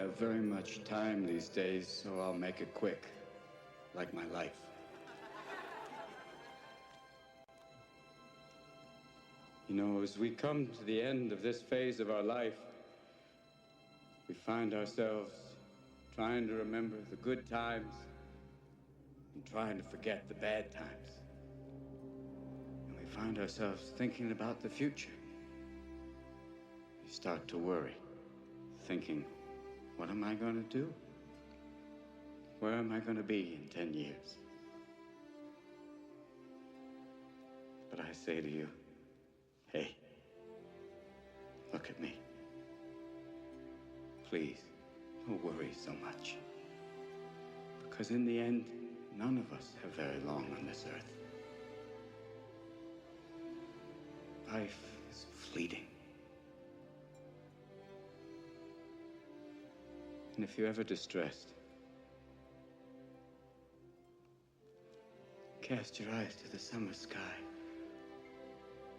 have very much time these days, so I'll make it quick, like my life. You know, as we come to the end of this phase of our life, we find ourselves trying to remember the good times and trying to forget the bad times. And we find ourselves thinking about the future. We start to worry, thinking, what am I going to do? Where am I going to be in 10 years? But I say to you, hey, look at me. Please, don't worry so much. Because in the end, none of us have very long on this earth. Life is fleeting. And if you're ever distressed, cast your eyes to the summer sky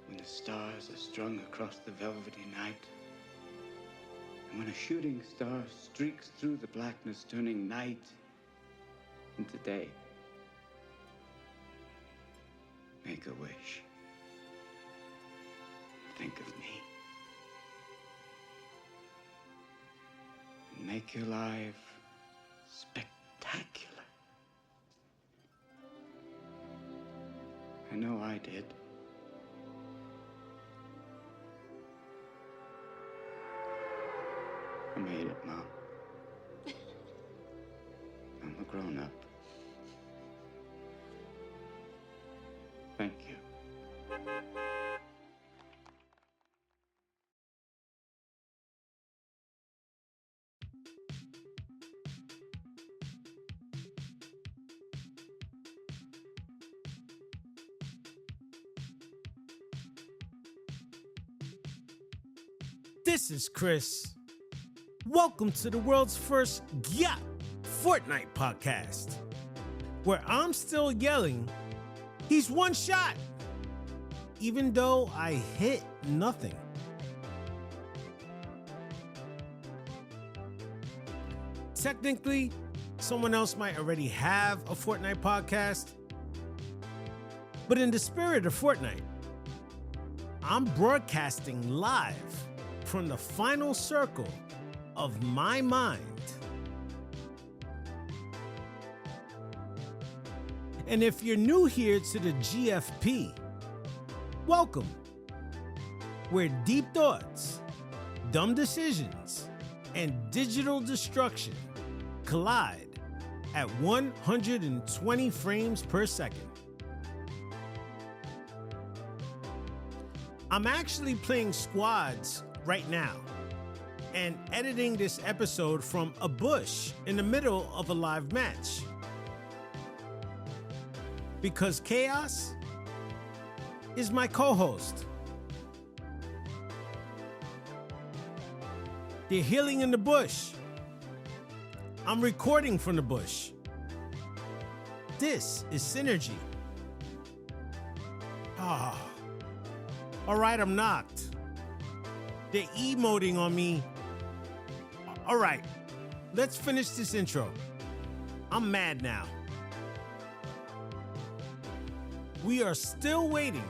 when the stars are strung across the velvety night, and when a shooting star streaks through the blackness, turning night into day. Make a wish. Think of me. And make your life spectacular. I know I did. I made it, Mom. I'm a grown-up. Thank you. This is Chris. Welcome to the world's first GYATT Fortnite podcast, where I'm still yelling, he's one shot, even though I hit nothing. Technically, someone else might already have a Fortnite podcast, but in the spirit of Fortnite, I'm broadcasting live from the final circle of my mind. And if you're new here to the GFP, welcome. Where deep thoughts, dumb decisions, and digital destruction collide at 120 frames per second. I'm actually playing squads right now and editing this episode from a bush in the middle of a live match. Because chaos is my co-host. They're healing in the bush. I'm recording from the bush. This is synergy. All right, I'm knocked. They're emoting on me. All right, let's finish this intro. I'm mad now. We are still waiting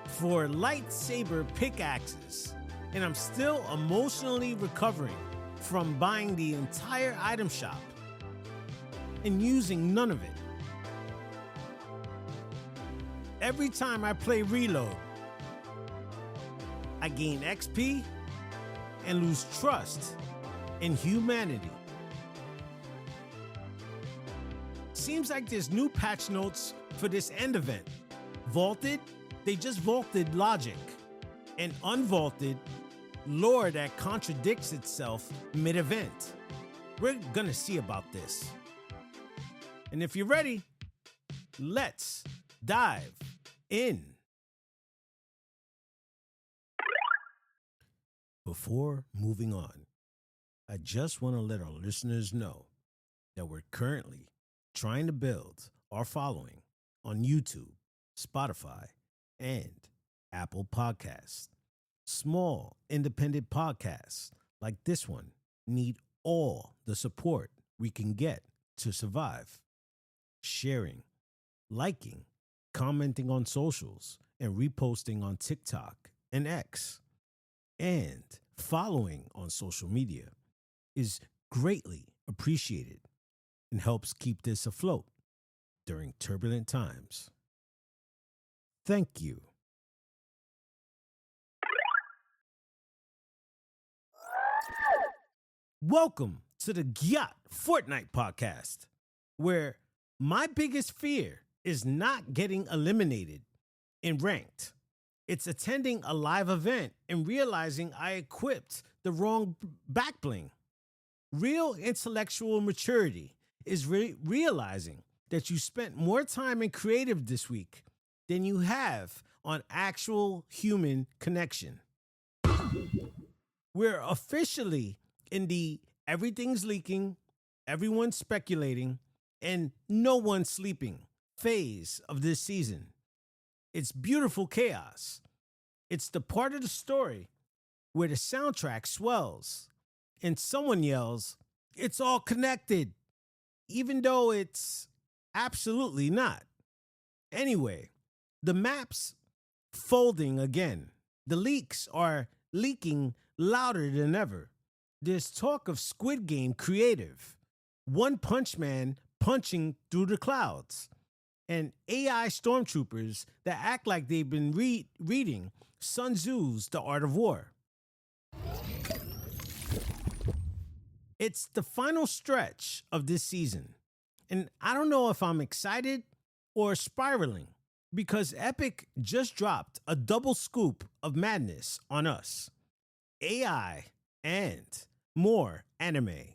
for lightsaber pickaxes, and I'm still emotionally recovering from buying the entire item shop and using none of it. Every time I play Reload, I gain XP and lose trust in humanity. Seems like there's new patch notes for this end event. Vaulted, they just vaulted logic, and unvaulted, lore that contradicts itself mid-event. We're gonna see about this. And if you're ready, let's dive in. Before moving on, I just want to let our listeners know that we're currently trying to build our following on YouTube, Spotify, and Apple Podcasts. Small, independent podcasts like this one need all the support we can get to survive. Sharing, liking, commenting on socials, and reposting on TikTok and X, and following on social media is greatly appreciated and helps keep this afloat during turbulent times. Thank you. Welcome to the GYATT Fortnite podcast, where my biggest fear is not getting eliminated in ranked. It's attending a live event and realizing I equipped the wrong back bling. Real intellectual maturity is realizing that you spent more time in creative this week than you have on actual human connection. We're officially in the everything's leaking, everyone's speculating, and no one's sleeping phase of this season. It's beautiful chaos. It's the part of the story where the soundtrack swells and someone yells, "It's all connected," even though it's absolutely not. Anyway, the map's folding again. The leaks are leaking louder than ever. There's talk of Squid Game creative, One Punch Man punching through the clouds, and AI stormtroopers that act like they've been reading Sun Tzu's The Art of War. It's the final stretch of this season, and I don't know if I'm excited or spiraling, because Epic just dropped a double scoop of madness on us. AI and more anime.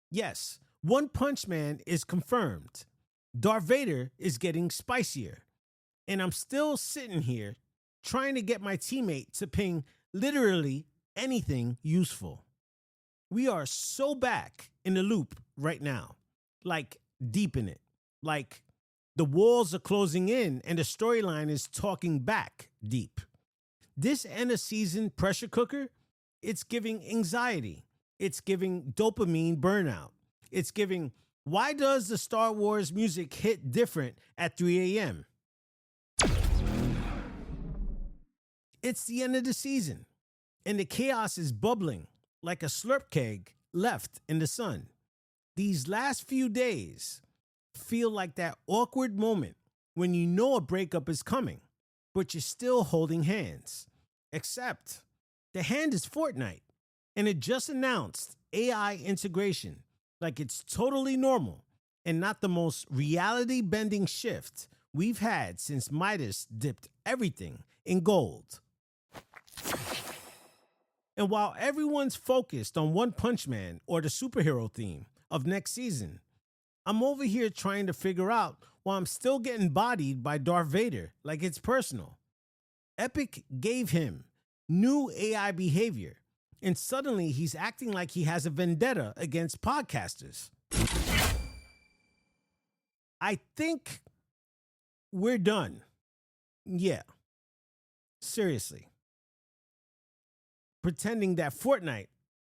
Yes, One Punch Man is confirmed. Darth Vader is getting spicier. And I'm still sitting here trying to get my teammate to ping literally anything useful. We are so back in the loop right now, like deep in it. Like the walls are closing in and the storyline is talking back deep. This end of season pressure cooker, it's giving anxiety. It's giving dopamine burnout. It's giving, why does the Star Wars music hit different at 3 a.m.? It's the end of the season, and the chaos is bubbling like a slurp keg left in the sun. These last few days feel like that awkward moment when you know a breakup is coming, but you're still holding hands. Except the hand is Fortnite, and it just announced AI integration like it's totally normal and not the most reality-bending shift we've had since Midas dipped everything in gold. And while everyone's focused on One Punch Man or the superhero theme of next season, I'm over here trying to figure out why I'm still getting bodied by Darth Vader like it's personal. Epic gave him new AI behavior, and suddenly he's acting like he has a vendetta against podcasters. I think we're done. Yeah. Seriously. Pretending that Fortnite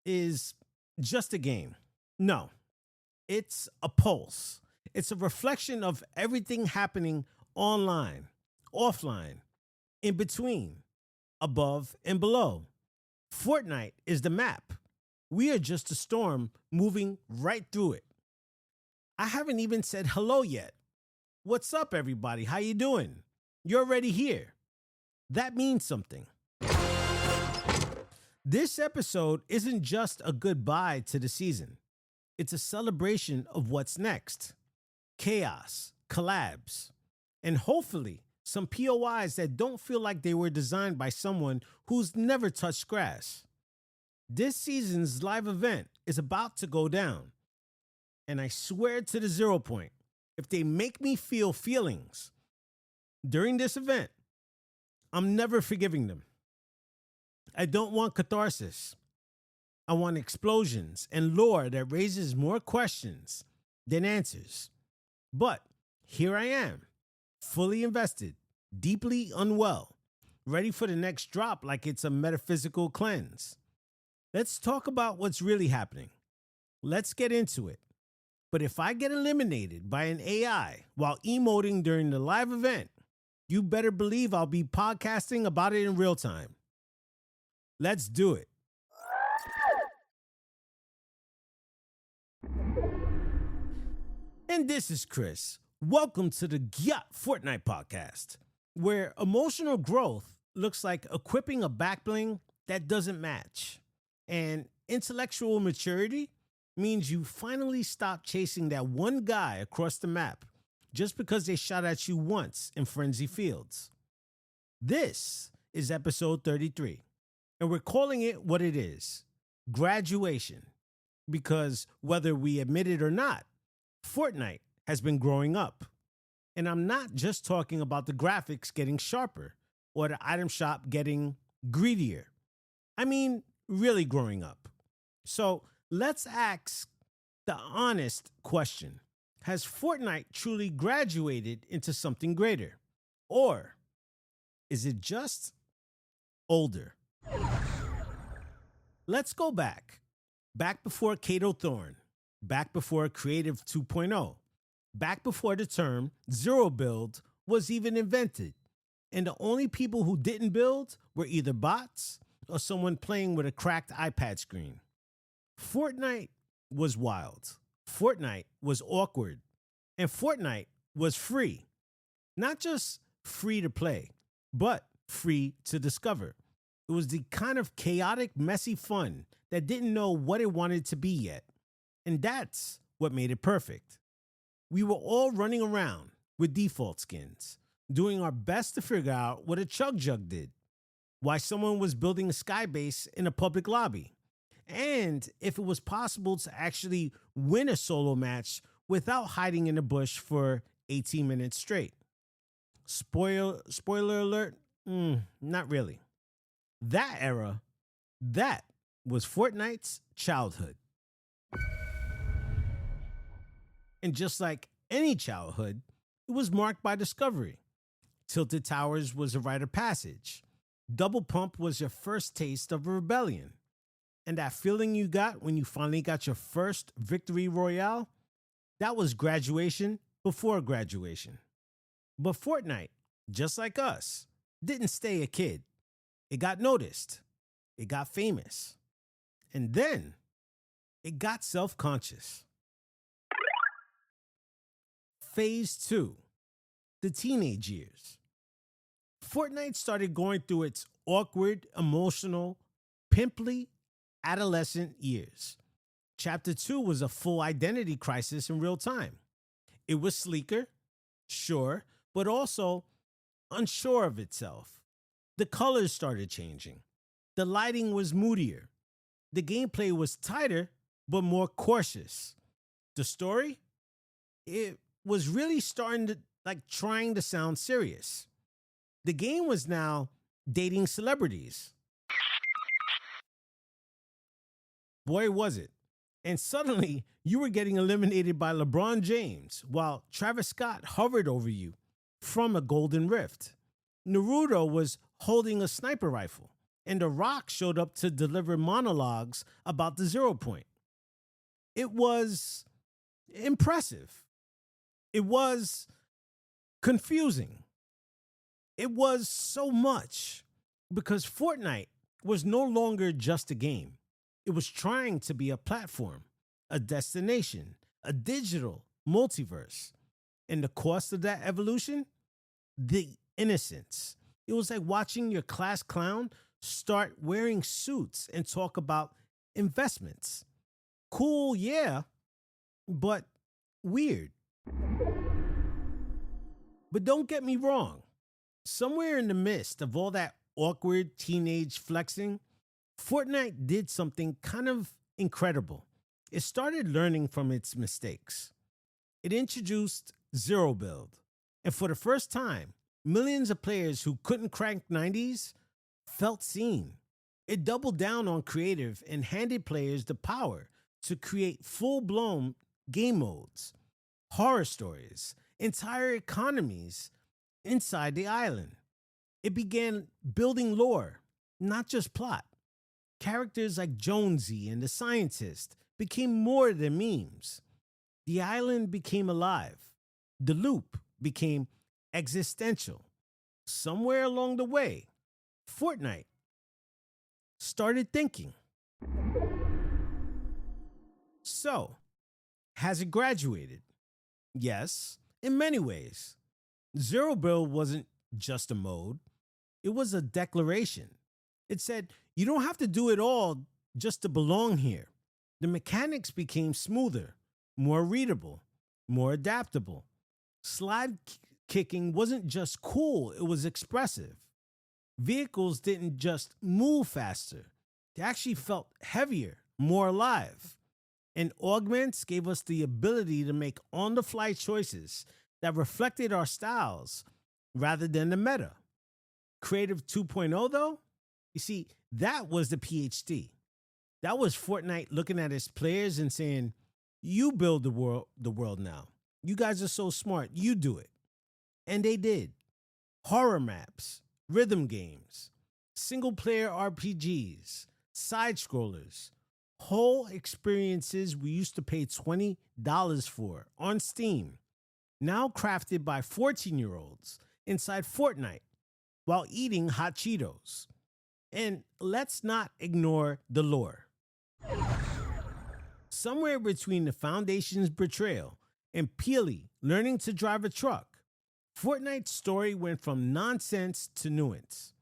is just a game. No. It's a pulse. It's a reflection of everything happening online, offline, in between, above and below. Fortnite is the map. We are just a storm moving right through it. I haven't even said hello yet. What's up, everybody? How you doing? You're already here. That means something. This episode isn't just a goodbye to the season. It's a celebration of what's next. Chaos, collabs, and hopefully some POIs that don't feel like they were designed by someone who's never touched grass. This season's live event is about to go down. And I swear to the 0 point, if they make me feel feelings during this event, I'm never forgiving them. I don't want catharsis. I want explosions and lore that raises more questions than answers. But here I am, fully invested, deeply unwell, ready for the next drop like it's a metaphysical cleanse. Let's talk about what's really happening. Let's get into it. But if I get eliminated by an AI while emoting during the live event, you better believe I'll be podcasting about it in real time. Let's do it. And this is Chris. Welcome to the GYATT Fortnite podcast, where emotional growth looks like equipping a backbling that doesn't match. And intellectual maturity means you finally stop chasing that one guy across the map just because they shot at you once in Frenzy Fields. This is episode 33, and we're calling it what it is, graduation. Because whether we admit it or not, Fortnite has been growing up. And I'm not just talking about the graphics getting sharper or the item shop getting greedier. I mean, really growing up. So let's ask the honest question. Has Fortnite truly graduated into something greater? Or is it just older? Let's go back. Back before Kato Thorn. Back before Creative 2.0. Back before the term zero build was even invented. And the only people who didn't build were either bots or someone playing with a cracked iPad screen. Fortnite was wild. Fortnite was awkward. And Fortnite was free. Not just free to play, but free to discover. It was the kind of chaotic, messy fun that didn't know what it wanted to be yet. And that's what made it perfect. We were all running around with default skins, doing our best to figure out what a chug jug did, why someone was building a sky base in a public lobby, and if it was possible to actually win a solo match without hiding in a bush for 18 minutes straight. Spoiler alert? Not really. That era, that was Fortnite's childhood. And just like any childhood, it was marked by discovery. Tilted Towers was a rite of passage. Double Pump was your first taste of a rebellion. And that feeling you got when you finally got your first victory royale, that was graduation before graduation. But Fortnite, just like us, didn't stay a kid. It got noticed. It got famous. And then it got self-conscious. Phase 2, the teenage years. Fortnite started going through its awkward, emotional, pimply, adolescent years. Chapter 2 was a full identity crisis in real time. It was sleeker, sure, but also unsure of itself. The colors started changing. The lighting was moodier. The gameplay was tighter, but more cautious. The story? It was really starting to, trying to sound serious. The game was now dating celebrities. Boy, was it. And suddenly, you were getting eliminated by LeBron James while Travis Scott hovered over you from a golden rift. Naruto was holding a sniper rifle, and The Rock showed up to deliver monologues about the 0 point. It was impressive. It was confusing. It was so much because Fortnite was no longer just a game. It was trying to be a platform, a destination, a digital multiverse. And the cost of that evolution? The innocence. It was like watching your class clown start wearing suits and talk about investments. Cool, yeah, but weird. But don't get me wrong. Somewhere in the midst of all that awkward teenage flexing, Fortnite did something kind of incredible. It started learning from its mistakes. It introduced zero build. And for the first time, millions of players who couldn't crank 90s felt seen. It doubled down on creative and handed players the power to create full-blown game modes, horror stories, entire economies inside the island. It began building lore, not just plot. Characters like Jonesy and the Scientist became more than memes. The island became alive. The loop became existential. Somewhere along the way, Fortnite started thinking. So, has it graduated? Yes, in many ways. Zero Bill wasn't just a mode, it was a declaration. It said, you don't have to do it all just to belong here. The mechanics became smoother, more readable, more adaptable. Kicking wasn't just cool, it was expressive. Vehicles didn't just move faster, they actually felt heavier, more alive. And augments gave us the ability to make on the fly choices that reflected our styles rather than the meta. Creative 2.0, though, you see, that was the PhD. That was Fortnite looking at its players and saying, you build the world now. You guys are so smart, you do it. And they did. Horror maps, rhythm games, single player RPGs, side scrollers, whole experiences we used to pay $20 for on Steam, now crafted by 14-year-olds inside Fortnite while eating hot Cheetos. And let's not ignore the lore. Somewhere between the Foundation's betrayal and Peely learning to drive a truck, Fortnite's story went from nonsense to nuance.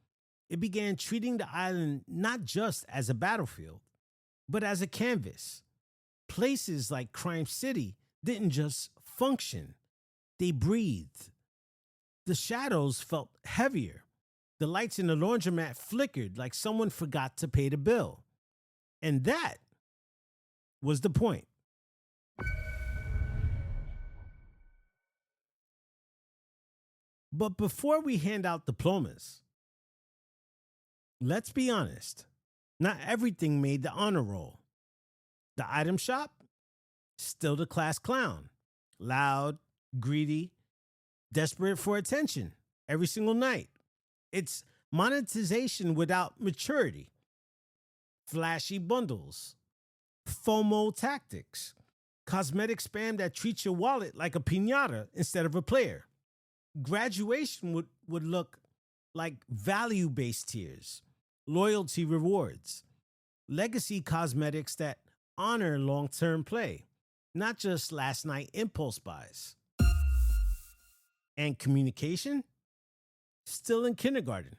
It began treating the island not just as a battlefield, but as a canvas. Places like Crime City didn't just function, they breathed. The shadows felt heavier. The lights in the laundromat flickered like someone forgot to pay the bill. And that was the point. But before we hand out diplomas, let's be honest. Not everything made the honor roll. The item shop, still the class clown. Loud, greedy, desperate for attention every single night. It's monetization without maturity. Flashy bundles, FOMO tactics, cosmetic spam that treats your wallet like a piñata instead of a player. Graduation would look like value-based tiers, loyalty rewards, legacy cosmetics that honor long-term play, not just last night impulse buys. And communication? Still in kindergarten.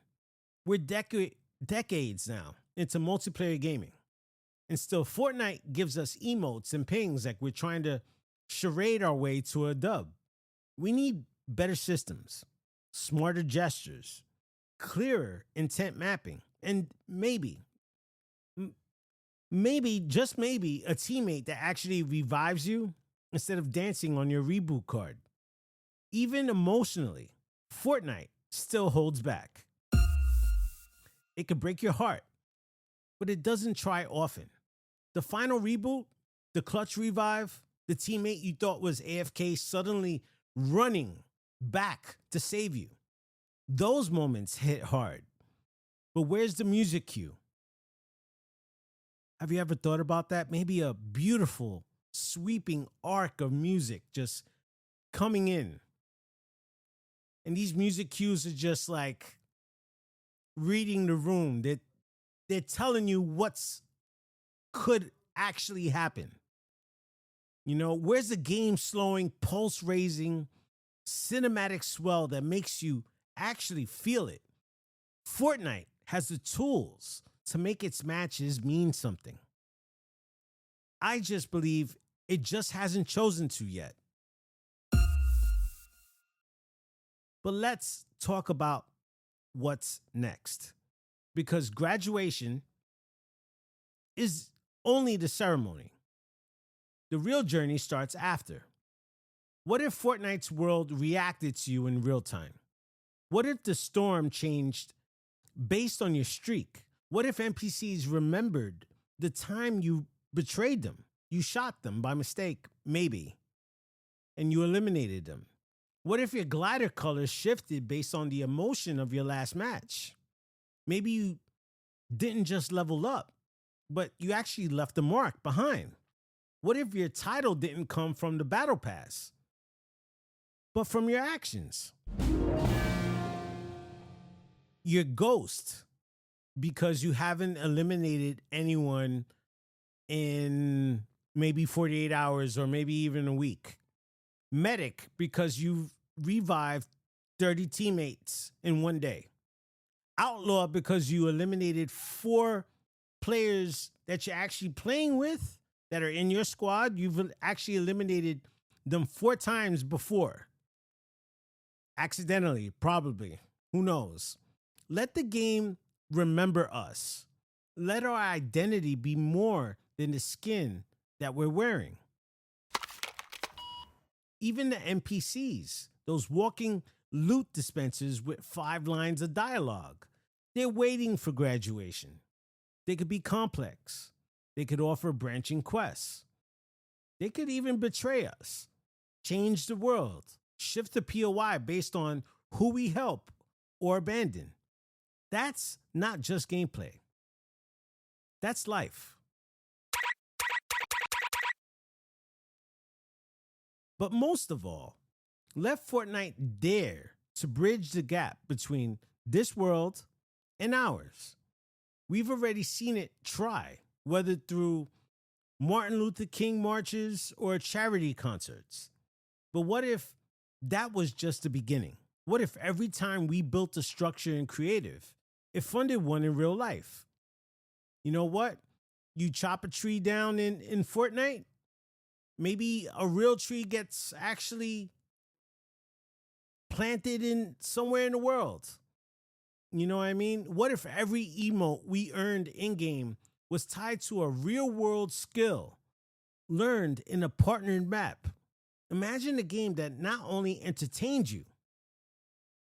We're decades now into multiplayer gaming. And still, Fortnite gives us emotes and pings like we're trying to charade our way to a dub. We need better systems, smarter gestures, clearer intent mapping, and maybe, just maybe, a teammate that actually revives you instead of dancing on your reboot card. Even emotionally, Fortnite still holds back. It could break your heart, but it doesn't try often. The final reboot, the clutch revive, the teammate you thought was AFK suddenly running back to save you. Those moments hit hard. But where's the music cue? Have you ever thought about that? Maybe a beautiful, sweeping arc of music just coming in. And these music cues are just like reading the room. They're telling you what's could actually happen. You know, where's the game slowing, pulse raising, cinematic swell that makes you actually feel it? Fortnite has the tools to make its matches mean something. I just believe it just hasn't chosen to yet. But let's talk about what's next. Because graduation is only the ceremony. The real journey starts after. What if Fortnite's world reacted to you in real time? What if the storm changed based on your streak? What if NPCs remembered the time you betrayed them? You shot them by mistake, maybe, and you eliminated them. What if your glider color shifted based on the emotion of your last match? Maybe you didn't just level up, but you actually left a mark behind. What if your title didn't come from the battle pass, but from your actions? You're ghost because you haven't eliminated anyone in maybe 48 hours or maybe even a week. Medic because you've revived 30 teammates in one day. Outlaw because you eliminated 4 players that you're actually playing with that are in your squad. You've actually eliminated them 4 times before. Accidentally, probably. Who knows? Let the game remember us. Let our identity be more than the skin that we're wearing. Even the NPCs, those walking loot dispensers with 5 lines of dialogue, they're waiting for graduation. They could be complex. They could offer branching quests. They could even betray us, change the world, shift the POI based on who we help or abandon. That's not just gameplay. That's life. But most of all, let Fortnite dare to bridge the gap between this world and ours. We've already seen it try, whether through Martin Luther King marches or charity concerts. But what if that was just the beginning? What if every time we built a structure in creative, it funded one in real life? You know what? You chop a tree down in Fortnite, maybe a real tree gets actually planted in somewhere in the world. You know what I mean? What if every emote we earned in-game was tied to a real-world skill learned in a partnered map? Imagine a game that not only entertained you,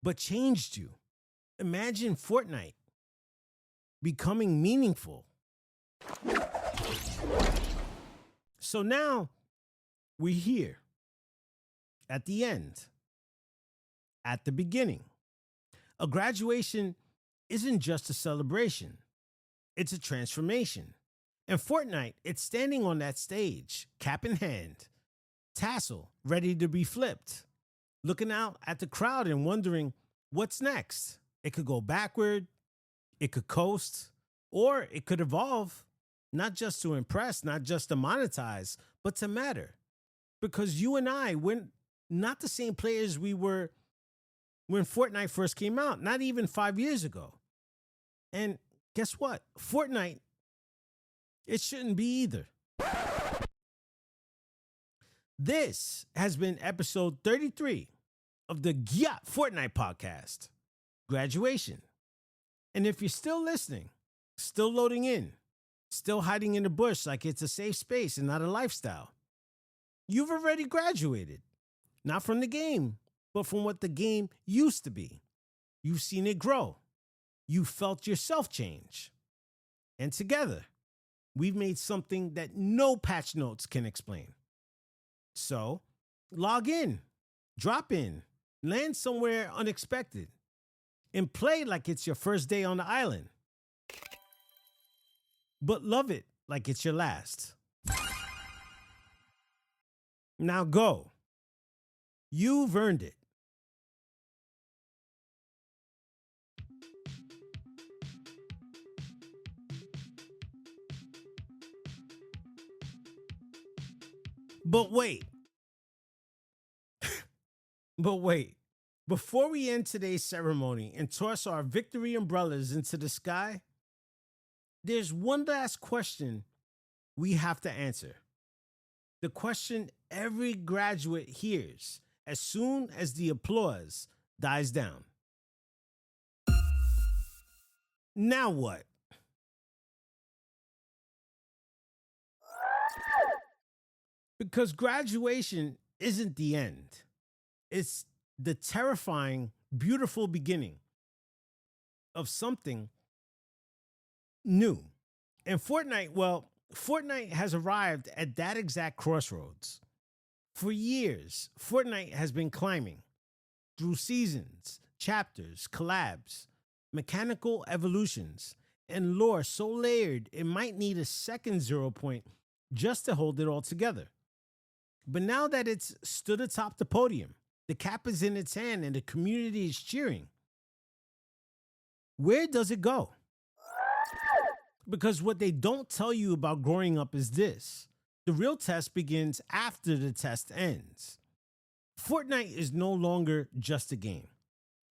but changed you. Imagine Fortnite becoming meaningful. So now we're here at the end, at the beginning. A graduation isn't just a celebration, it's a transformation. And Fortnite, it's standing on that stage, cap in hand, Tassel ready to be flipped, looking out at the crowd and wondering what's next. It could go backward, it could coast, or it could evolve, not just to impress, not just to monetize, but to matter. Because you and I, we're not the same players we were when Fortnite first came out, not even 5 years ago. And guess what? Fortnite, it shouldn't be either. This has been episode 33 of the GYATT Fortnite podcast, Graduation. And if you're still listening, still loading in, still hiding in the bush like it's a safe space and not a lifestyle, you've already graduated. Not from the game, but from what the game used to be. You've seen it grow. You felt yourself change. And together, we've made something that no patch notes can explain. So, log in, drop in, land somewhere unexpected, and play like it's your first day on the island. But love it like it's your last. Now go. You've earned it. But wait. Before we end today's ceremony and toss our victory umbrellas into the sky, there's one last question we have to answer. The question every graduate hears as soon as the applause dies down. Now what? Because graduation isn't the end. It's the terrifying, beautiful beginning of something new. And Fortnite has arrived at that exact crossroads. For years, Fortnite has been climbing through seasons, chapters, collabs, mechanical evolutions, and lore so layered it might need a second 0 point just to hold it all together. But now that it's stood atop the podium, the cap is in its hand and the community is cheering, where does it go? Because what they don't tell you about growing up is this: the real test begins after the test ends. Fortnite is no longer just a game,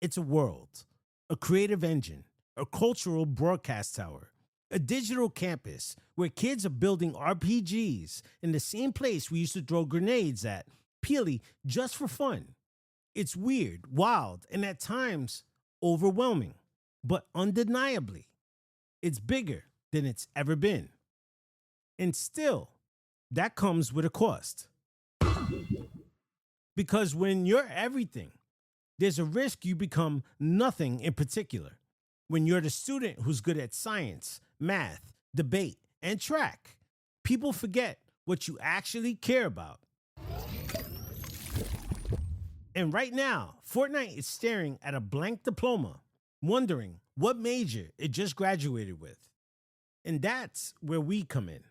it's a world, a creative engine, a cultural broadcast tower, a digital campus where kids are building RPGs in the same place we used to throw grenades at, purely just for fun. It's weird, wild, and at times overwhelming, but undeniably, it's bigger than it's ever been. And still, that comes with a cost. Because when you're everything, there's a risk you become nothing in particular. When you're the student who's good at science, math, debate, and track, people forget what you actually care about. And right now, Fortnite is staring at a blank diploma, wondering what major it just graduated with. And that's where we come in.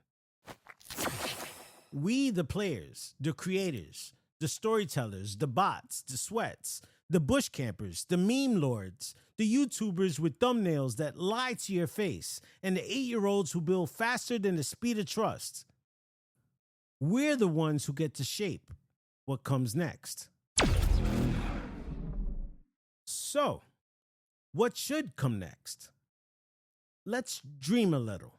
We, the players, the creators, the storytellers, the bots, the sweats, the bush campers, the meme lords, the YouTubers with thumbnails that lie to your face, and the 8-year-olds who build faster than the speed of trust. We're the ones who get to shape what comes next. So, what should come next? Let's dream a little.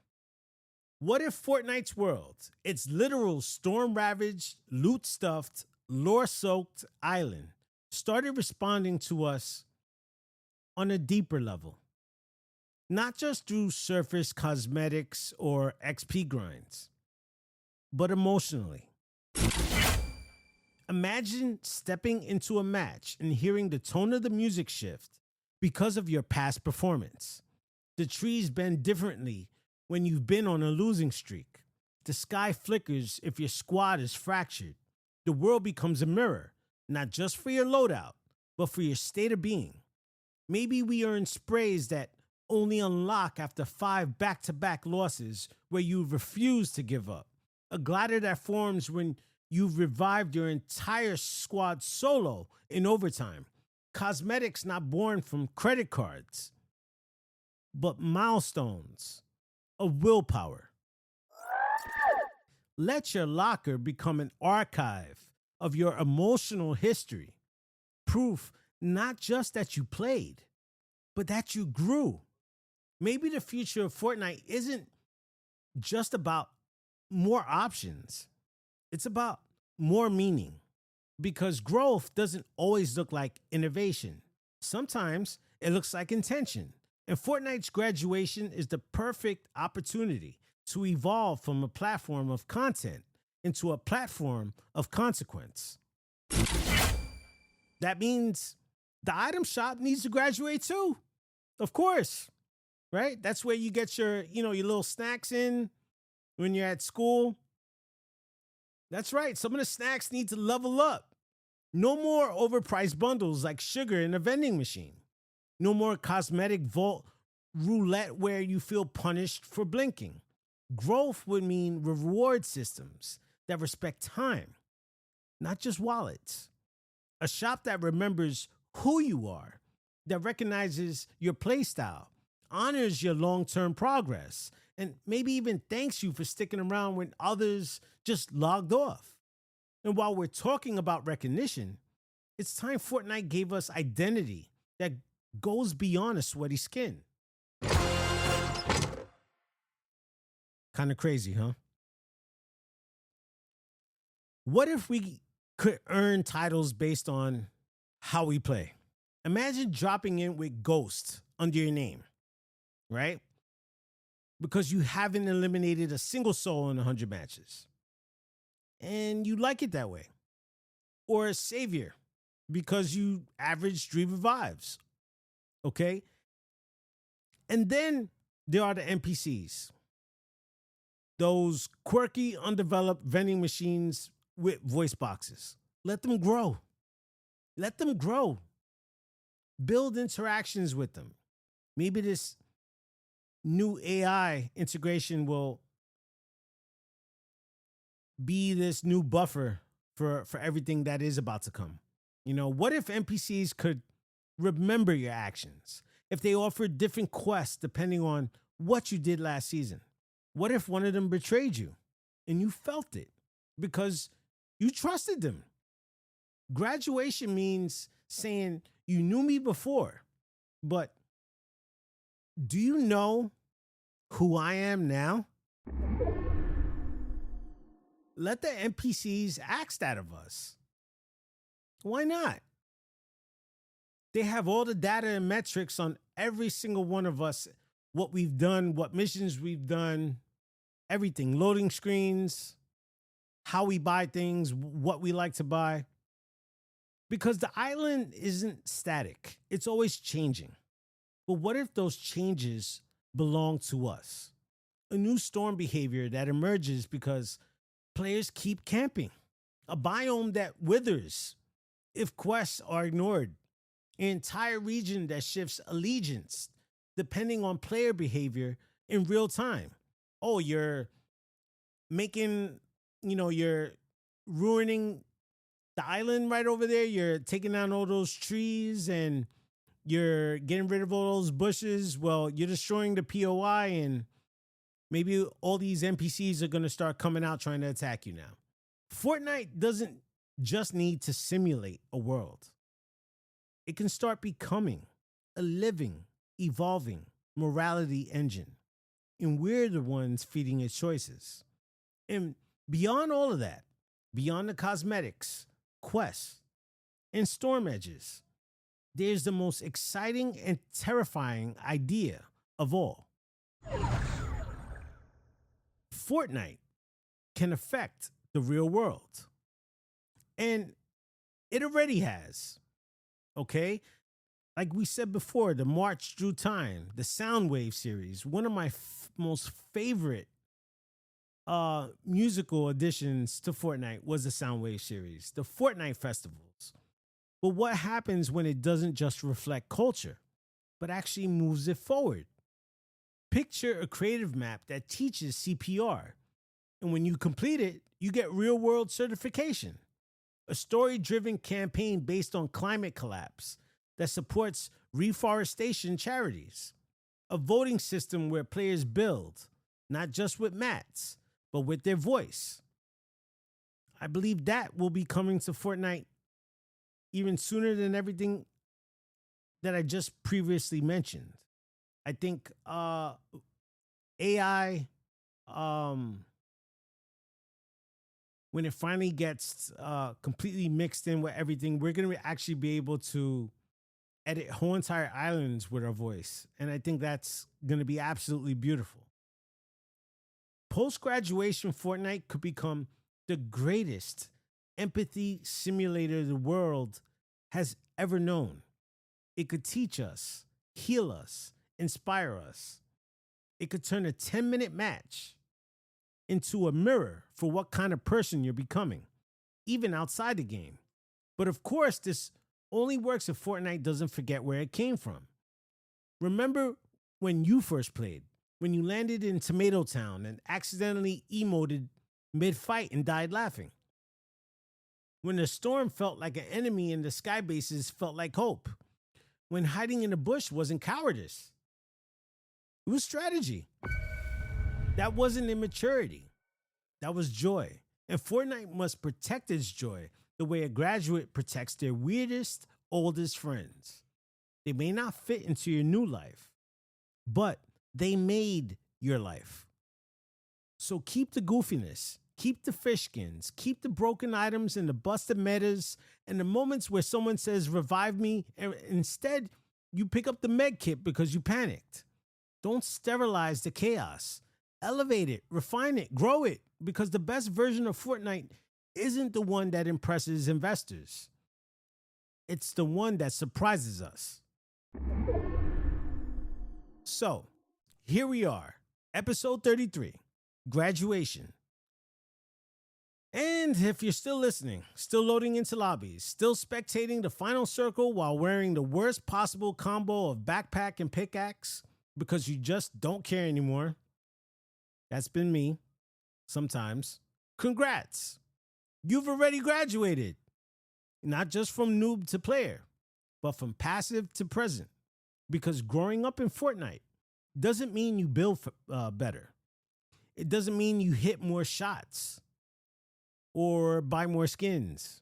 What if Fortnite's world, its literal storm-ravaged, loot-stuffed, lore-soaked island, started responding to us on a deeper level? Not just through surface cosmetics or XP grinds, but emotionally. Imagine stepping into a match and hearing the tone of the music shift because of your past performance. The trees bend differently when you've been on a losing streak. The sky flickers if your squad is fractured. The world becomes a mirror, not just for your loadout, but for your state of being. Maybe we earn sprays that only unlock after 5 back-to-back losses where you refuse to give up. A glider that forms when you've revived your entire squad solo in overtime. Cosmetics not born from credit cards, but milestones of willpower. Let your locker become an archive of your emotional history. Proof not just that you played, but that you grew. Maybe the future of Fortnite isn't just about more options. It's about more meaning. Because growth doesn't always look like innovation. Sometimes it looks like intention. And Fortnite's graduation is the perfect opportunity to evolve from a platform of content into a platform of consequence. That means the item shop needs to graduate too. Of course, right? That's where you get your little snacks in when you're at school. That's right. Some of the snacks need to level up. No more overpriced bundles like sugar in a vending machine. No more cosmetic vault roulette where you feel punished for blinking. Growth would mean reward systems that respect time, not just wallets. A shop that remembers who you are, that recognizes your playstyle, honors your long-term progress, and maybe even thanks you for sticking around when others just logged off. And while we're talking about recognition, it's time Fortnite gave us identity that goes beyond a sweaty skin. Kind of crazy, huh? What if we could earn titles based on how we play? Imagine dropping in with Ghost under your name, right? Because you haven't eliminated a single soul in 100 matches. And you like it that way. Or a Savior, because you average 3 revives. Okay? And then there are the NPCs. Those quirky, undeveloped vending machines with voice boxes. Let them grow. Let them grow. Build interactions with them. Maybe this new AI integration will be this new buffer for everything that is about to come. What if NPCs could remember your actions? If they offered different quests depending on what you did last season? What if one of them betrayed you and you felt it because you trusted them? Graduation means saying, you knew me before, but do you know who I am now? Let the NPCs ask that of us. Why not? They have all the data and metrics on every single one of us, what we've done, what missions we've done, everything, loading screens, how we buy things, what we like to buy. Because the island isn't static. It's always changing. But what if those changes belong to us? A new storm behavior that emerges because players keep camping. A biome that withers if quests are ignored. An entire region that shifts allegiance depending on player behavior in real time. Oh, you're making, you're ruining the island right over there. You're taking down all those trees and you're getting rid of all those bushes. Well, you're destroying the POI and maybe all these NPCs are going to start coming out trying to attack you now. Fortnite doesn't just need to simulate a world. It can start becoming a living, evolving morality engine. And we're the ones feeding its choices. And beyond all of that, beyond the cosmetics, quests, and storm edges, there's the most exciting and terrifying idea of all. Fortnite can affect the real world. And it already has. Okay? Like we said before, the March Through Time, the Soundwave series, one of my most favorite musical additions to Fortnite was the Soundwave series, the Fortnite festivals. But what happens when it doesn't just reflect culture, but actually moves it forward? Picture a creative map that teaches CPR. And when you complete it, you get real-world certification. A story-driven campaign based on climate collapse that supports reforestation charities. A voting system where players build, not just with mats, but with their voice. I believe that will be coming to Fortnite even sooner than everything that I just previously mentioned. I think AI, when it finally gets completely mixed in with everything, we're going to actually be able to edit whole entire islands with our voice. And I think that's going to be absolutely beautiful. Post-graduation Fortnite could become the greatest empathy simulator the world has ever known. It could teach us, heal us, inspire us. It could turn a 10-minute match into a mirror for what kind of person you're becoming, even outside the game. But of course, this only works if Fortnite doesn't forget where it came from. Remember when you first played, when you landed in Tomato Town and accidentally emoted mid-fight and died laughing? When the storm felt like an enemy and the sky bases felt like hope? When hiding in the bush wasn't cowardice? It was strategy. That wasn't immaturity. That was joy. And Fortnite must protect its joy the way a graduate protects their weirdest, oldest friends. They may not fit into your new life, but they made your life. So keep the goofiness, keep the fish skins, keep the broken items and the busted metas and the moments where someone says, revive me, and instead you pick up the med kit because you panicked. Don't sterilize the chaos. Elevate it, refine it, grow it, because the best version of Fortnite isn't the one that impresses investors. It's the one that surprises us. So, here we are, episode 33, graduation. And if you're still listening, still loading into lobbies, still spectating the final circle while wearing the worst possible combo of backpack and pickaxe because you just don't care anymore, that's been me sometimes. Congrats. You've already graduated. Not just from noob to player, but from passive to present. Because growing up in Fortnite doesn't mean you build better. It doesn't mean you hit more shots or buy more skins.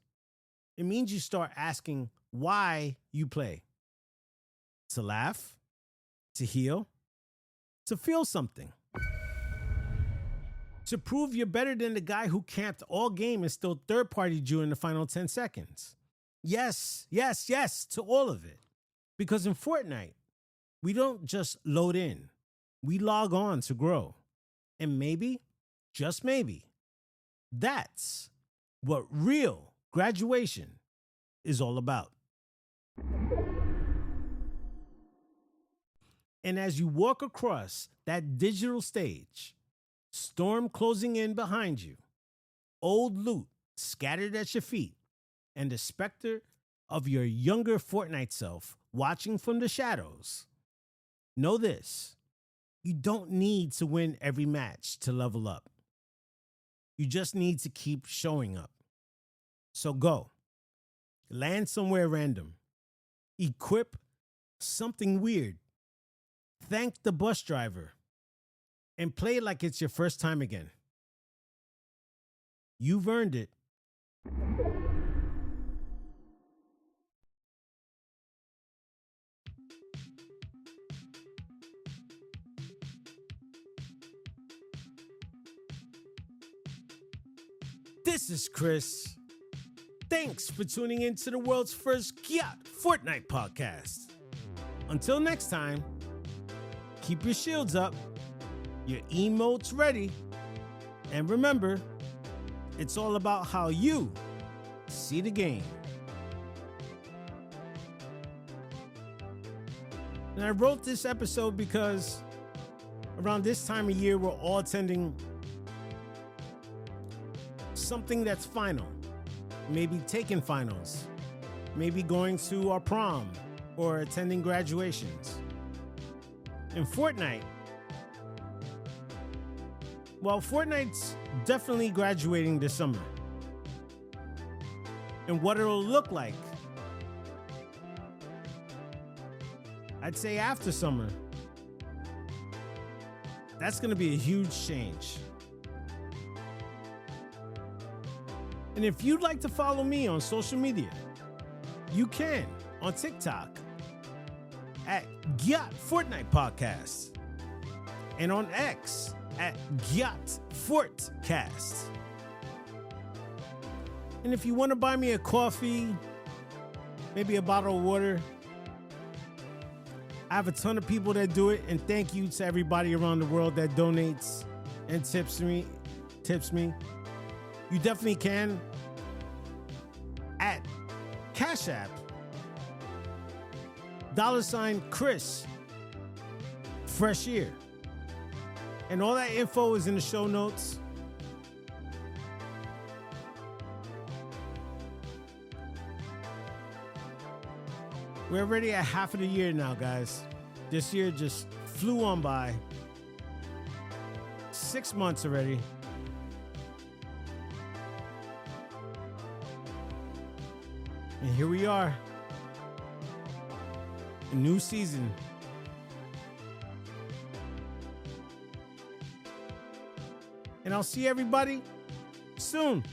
It means you start asking why you play. To laugh, to heal, to feel something. To prove you're better than the guy who camped all game and still third-partied you in the final 10 seconds. Yes, yes, yes to all of it. Because in Fortnite, we don't just load in. We log on to grow. And maybe, just maybe, that's what real graduation is all about. And as you walk across that digital stage, storm closing in behind you, old loot scattered at your feet, and the specter of your younger Fortnite self watching from the shadows, know this: you don't need to win every match to level up. You just need to keep showing up. So go, land somewhere random, equip something weird, thank the bus driver, and play like it's your first time again. You've earned it. This is Chris. Thanks for tuning in to the world's first GYATT Fortnite podcast. Until next time, keep your shields up, your emotes ready, and remember, it's all about how you see the game. And I wrote this episode because around this time of year, we're all attending something that's final. Maybe taking finals, maybe going to our prom or attending graduations. In Fortnite, well, Fortnite's definitely graduating this summer. And what it'll look like, I'd say after summer, that's going to be a huge change. And if you'd like to follow me on social media, you can on TikTok at GYATT Fortnite Podcast and on X at GYATT Fortcast. And if you want to buy me a coffee, maybe a bottle of water, I have a ton of people that do it, and thank you to everybody around the world that donates and tips me. You definitely can at Cash App $Chris Fresh Year. And all that info is in the show notes. We're already at half of the year now, guys. This year just flew on by. 6 months already. And here we are. A new season. And I'll see everybody soon.